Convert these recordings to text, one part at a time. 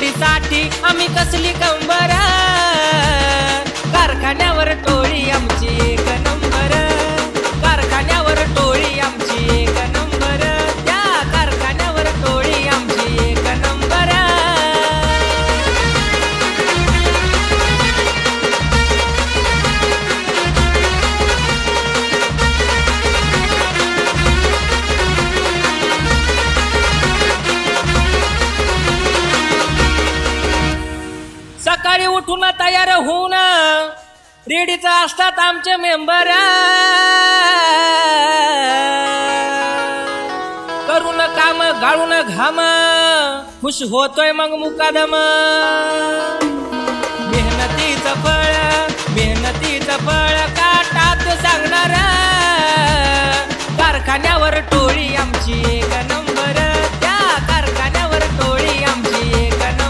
जोडीसाठी आम्ही कसली कंबर, कारखान्यावर टोळी आमची एक नंबर, कारखान्यावर टोळी आमची एक नंबर, त्या कारखान्यावर टोळी आमची एक नंबर. सकाळी उठून तयार होऊन रेडीच असतात आमचे मेंबर, करून काम गाळून घाम खुश होतोय मग मुकादम. मेहनतीचं फळ काटात सांगणार, कारखान्यावर टोळी आमची एक नंबर, त्या कारखान्यावर टोळी आमची एक नंबर.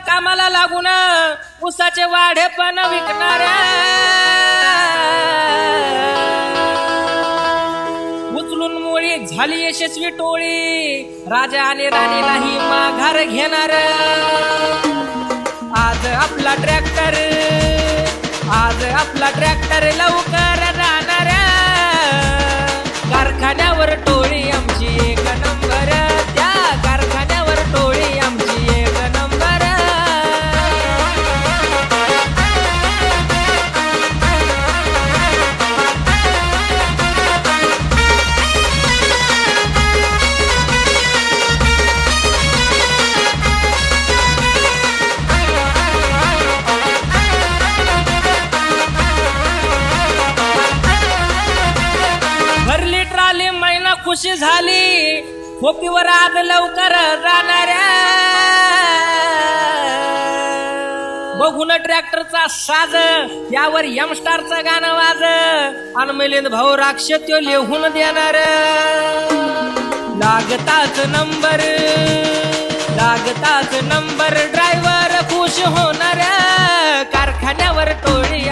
कामाला लागून उसाचे वाढे पण विकणाऱ्या, उचलून मुळी झाली यशस्वी टोळी, राजा आणि राणीलाही माघार घेणार. आज आपला ट्रॅक्टर लवकर राहणार, कारखान्यावर टोळी आमची एक नंबर, त्या कारखान्यावर टोळी आमची एक नंबर. भरली ट्राली महिना खुशी झाली, खोपीवर आज लवकर जाणाऱ्या, बघून ट्रॅक्टरचा साज यावर यमस्टारचं गाणं वाज, आणि मिलिंद भाऊ राक्ष त्यो लिहून देणार. लागताच नंबर ड्रायव्हर खुश होणार, कारखान्यावर टोळी